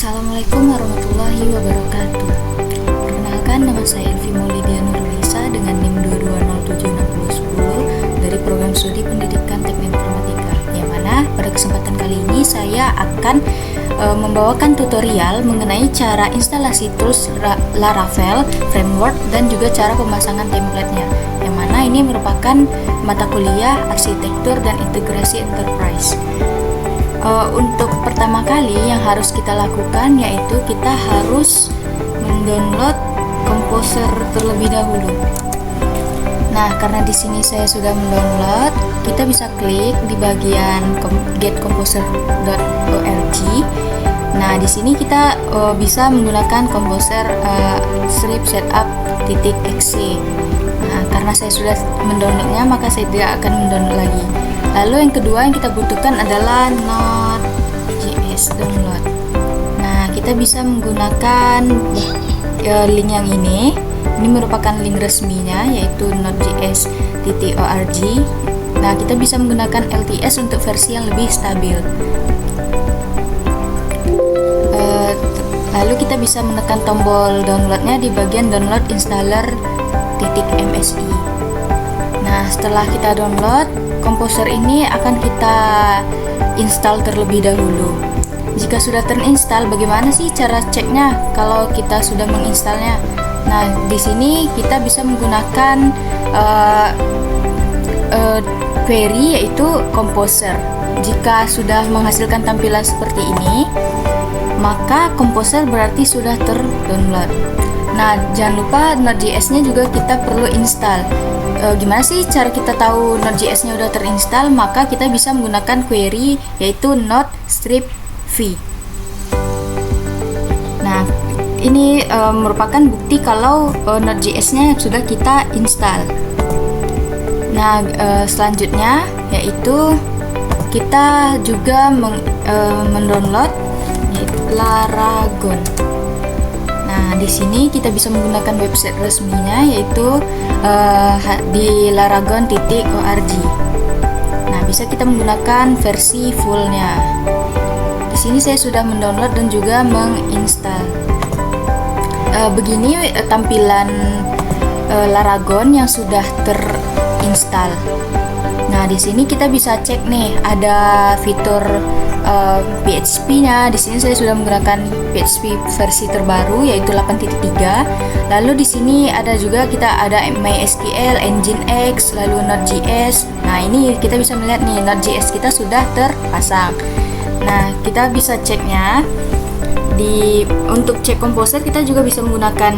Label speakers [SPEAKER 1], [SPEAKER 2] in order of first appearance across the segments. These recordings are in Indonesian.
[SPEAKER 1] Assalamualaikum warahmatullahi wabarakatuh. Perkenalkan, nama saya Elvi Maulidia Nurulisa dengan NIM 2207610 dari program studi pendidikan teknik informatika, yang mana pada kesempatan kali ini saya akan membawakan tutorial mengenai cara instalasi tools Laravel framework dan juga cara pemasangan template-nya, yang mana ini merupakan mata kuliah arsitektur dan integrasi enterprise. Untuk pertama kali yang harus kita lakukan yaitu kita harus mendownload Composer terlebih dahulu. Nah, karena di sini saya sudah mendownload, kita bisa klik di bagian getcomposer.org. Nah, di sini kita bisa menggunakan Composer strip setup.exe. Nah, karena saya sudah mendownloadnya, maka saya tidak akan mendownload lagi. Lalu yang kedua yang kita butuhkan adalah Node.js download. Nah, kita bisa menggunakan link yang ini. Ini merupakan link resminya, yaitu node.js.org. Nah, kita bisa menggunakan LTS untuk versi yang lebih stabil. Lalu kita bisa menekan tombol downloadnya di bagian download installer.msi. Nah, setelah kita download, Composer ini akan kita install terlebih dahulu. Jika sudah terinstall, bagaimana sih cara ceknya kalau kita sudah menginstalnya? Nah, di sini kita bisa menggunakan query, yaitu Composer. Jika sudah menghasilkan tampilan seperti ini, maka Composer berarti sudah terdownload. Nah, jangan lupa Node.js-nya juga kita perlu install. Gimana sih cara kita tahu Node.js-nya udah terinstall? Maka kita bisa menggunakan query, yaitu node strip v. Nah, ini merupakan bukti kalau Node.js-nya sudah kita install. Nah, selanjutnya yaitu kita juga mendownload Laragon. Nah, di sini kita bisa menggunakan website resminya, yaitu di laragon.org. Nah, bisa kita menggunakan versi fullnya. Di sini saya sudah mendownload dan juga menginstal. Begini tampilan Laragon yang sudah terinstall. Nah, di sini kita bisa cek nih, ada fitur PHP-nya. Di sini saya sudah menggunakan PHP versi terbaru, yaitu 8.3. Lalu di sini ada juga ada MySQL, Nginx, lalu Node.js. Nah, ini kita bisa melihat nih Node.js kita sudah terpasang. Nah, kita bisa ceknya untuk cek Composer. Kita juga bisa menggunakan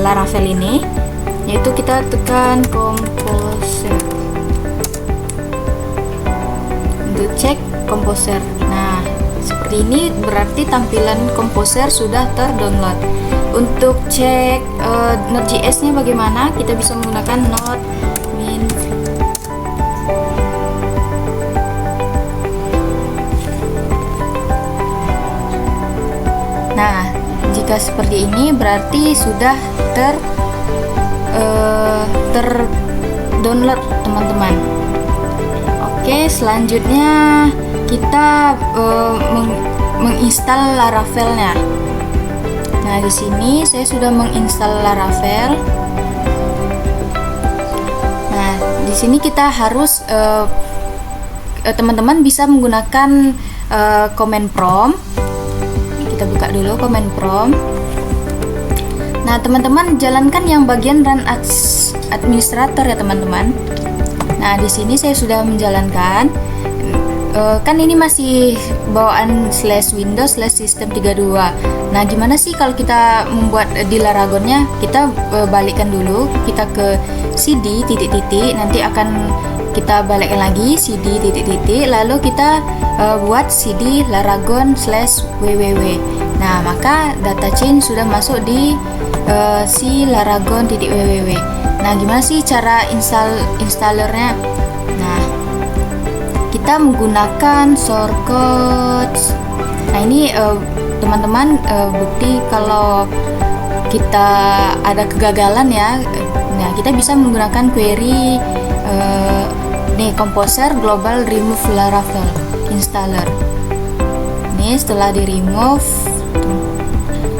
[SPEAKER 1] Laravel ini, yaitu kita tekan Composer untuk cek Composer. Nah, seperti ini berarti tampilan Composer sudah terdownload. Untuk cek Node.js-nya bagaimana? Kita bisa menggunakan node min. Nah, jika seperti ini berarti sudah terdownload, teman-teman. Oke, selanjutnya kita menginstal Laravel-nya. Nah, di sini saya sudah menginstal Laravel. Nah, di sini kita harus teman-teman bisa menggunakan command prompt. Kita buka dulu command prompt. Nah, teman-teman jalankan yang bagian run as administrator ya, teman-teman. Nah, di sini saya sudah menjalankan. Kan ini masih bawaan /Windows/System32. Nah, gimana sih kalau kita membuat di Laragonnya? Kita balikkan dulu, kita ke cd titik-titik, nanti akan kita balikkan lagi cd titik-titik, lalu kita buat cd laragon/www. Nah, maka data chain sudah masuk di si laragon.www. Nah, gimana sih cara installernya? Nah, kita menggunakan shortcut. Nah, ini teman-teman bukti kalau kita ada kegagalan ya. Nah, kita bisa menggunakan query Composer global remove Laravel installer. Ini setelah di remove,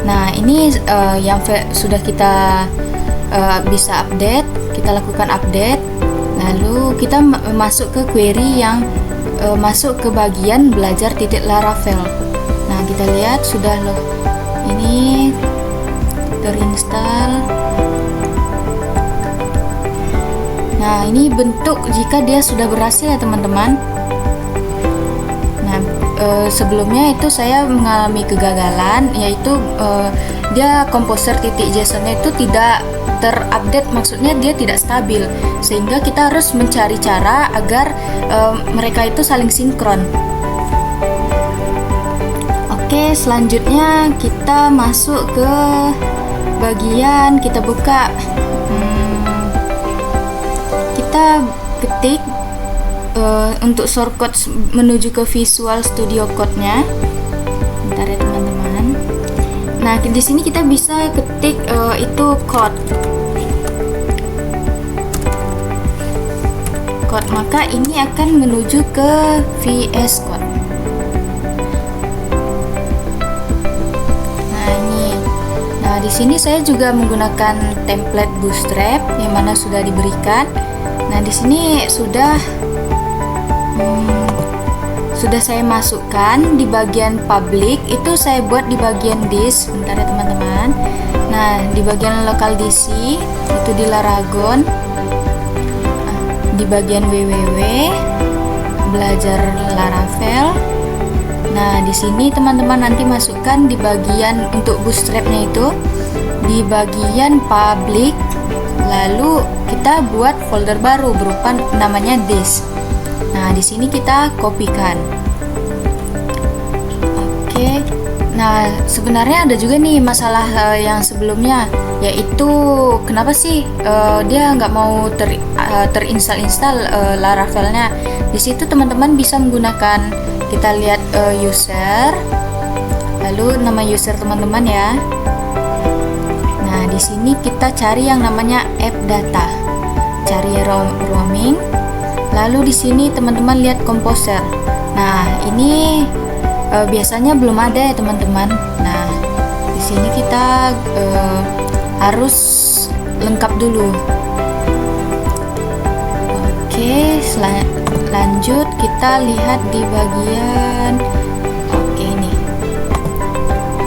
[SPEAKER 1] Nah, ini yang sudah kita bisa update, kita lakukan update. Lalu kita masuk ke query yang masuk ke bagian belajar titik Laravel. Nah, kita lihat sudah ini terinstall. Nah, ini bentuk jika dia sudah berhasil ya teman-teman. Nah, sebelumnya itu saya mengalami kegagalan, yaitu dia composer.json-nya itu tidak terupdate, maksudnya dia tidak stabil, sehingga kita harus mencari cara agar mereka itu saling sinkron. Oke, selanjutnya kita masuk ke bagian, kita buka, kita ketik untuk shortcut menuju ke Visual Studio Code-nya. Bentar ya teman-teman. Nah, di sini kita bisa ketik itu code, maka ini akan menuju ke VS Code. Nah, di sini saya juga menggunakan template Bootstrap yang mana sudah diberikan. Nah, di sini sudah saya masukkan di bagian public, itu saya buat di bagian this. Bentar ya teman-teman. Nah, di bagian local DC itu di Laragon, di bagian www belajar Laravel. Nah, di sini teman-teman nanti masukkan di bagian untuk bootstrapnya itu di bagian public, lalu kita buat folder baru berupa namanya this. Nah, di sini kita kopikan. Oke. Nah, sebenarnya ada juga nih masalah yang sebelumnya, yaitu kenapa sih dia nggak mau terinstall Laravelnya. Di situ teman-teman bisa menggunakan, kita lihat user, lalu nama user teman-teman ya. Nah, di sini kita cari yang namanya app data, cari roaming. Lalu di sini teman-teman lihat Composer. Nah, ini biasanya belum ada ya teman-teman. Nah, di sini kita harus lengkap dulu. Oke, lanjut kita lihat di bagian ini.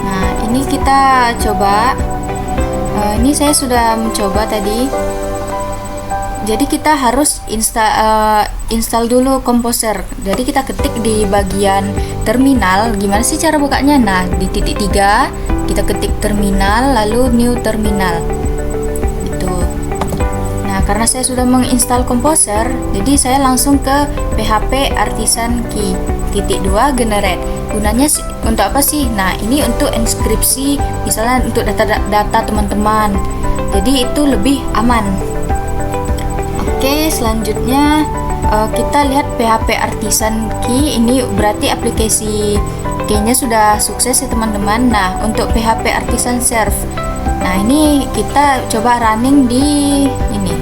[SPEAKER 1] Nah, ini kita coba. Ini saya sudah mencoba tadi. Jadi kita harus install dulu Composer. Jadi kita ketik di bagian terminal, gimana sih cara bukanya? Nah, di titik 3 kita ketik terminal, lalu new terminal. Itu. Nah, karena saya sudah menginstal Composer, jadi saya langsung ke PHP Artisan Key titik 2 generate. Gunanya untuk apa sih? Nah, ini untuk inskripsi, misalnya untuk data teman-teman. Jadi itu lebih aman. Oke, selanjutnya kita lihat PHP Artisan Key. Ini berarti aplikasi kayaknya sudah sukses ya teman-teman. Nah, untuk PHP Artisan Serve, nah ini kita coba running di ini.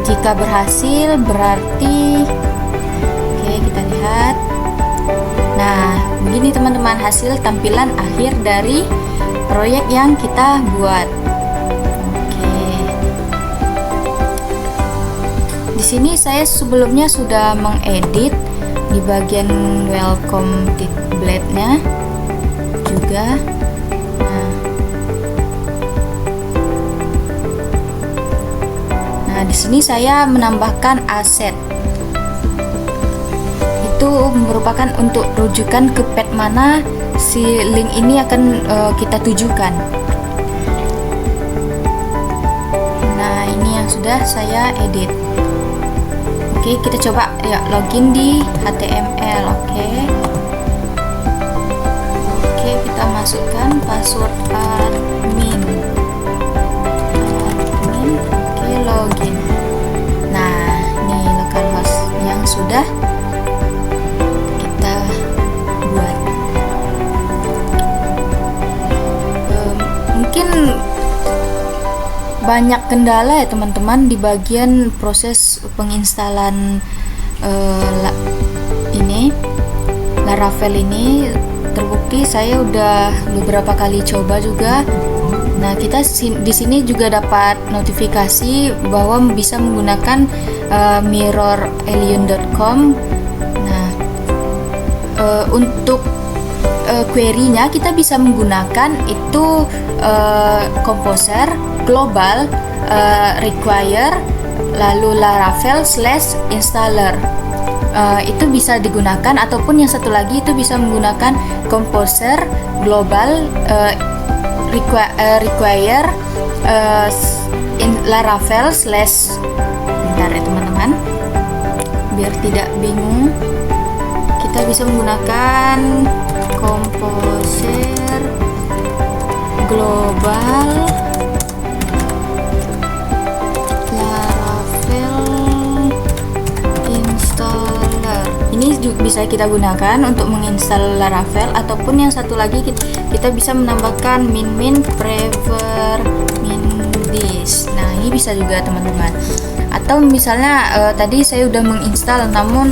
[SPEAKER 1] Jika berhasil berarti oke, kita lihat. Nah, begini teman-teman hasil tampilan akhir dari proyek yang kita buat. Di sini saya sebelumnya sudah mengedit di bagian welcome template-nya juga. Nah, di sini saya menambahkan aset. Itu merupakan untuk rujukan ke page mana si link ini akan kita tujukan. Nah, ini yang sudah saya edit. Oke, kita coba ya login di HTML. Oke, kita masukkan password admin. Oke, login. Nah, ini localhost yang sudah kita buat. Mungkin banyak kendala ya teman-teman di bagian proses penginstalan ini Laravel ini. Terbukti saya udah beberapa kali coba juga. Nah, kita di sini juga dapat notifikasi bahwa bisa menggunakan mirroralien.com. Nah, untuk query-nya kita bisa menggunakan itu composer global require lalu laravel/installer. Itu bisa digunakan, ataupun yang satu lagi itu bisa menggunakan composer global require laravel/ bentar ya teman-teman, biar tidak bingung. Kita bisa menggunakan composer global laravel installer. Ini juga bisa kita gunakan untuk menginstal Laravel, ataupun yang satu lagi kita bisa menambahkan min prefer min this. Nah, ini bisa juga teman-teman. Atau misalnya tadi saya udah menginstal namun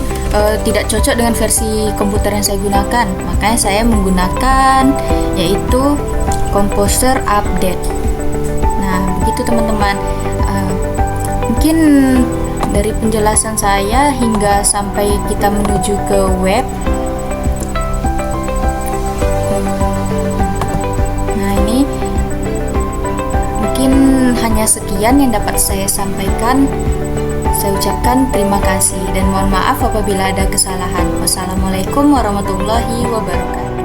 [SPEAKER 1] tidak cocok dengan versi komputer yang saya gunakan, makanya saya menggunakan yaitu composer update. Nah, begitu teman-teman. Mungkin dari penjelasan saya hingga sampai kita menuju ke web. Nah, ini mungkin hanya sekian yang dapat saya sampaikan. Saya ucapkan terima kasih dan mohon maaf apabila ada kesalahan. Wassalamualaikum warahmatullahi wabarakatuh.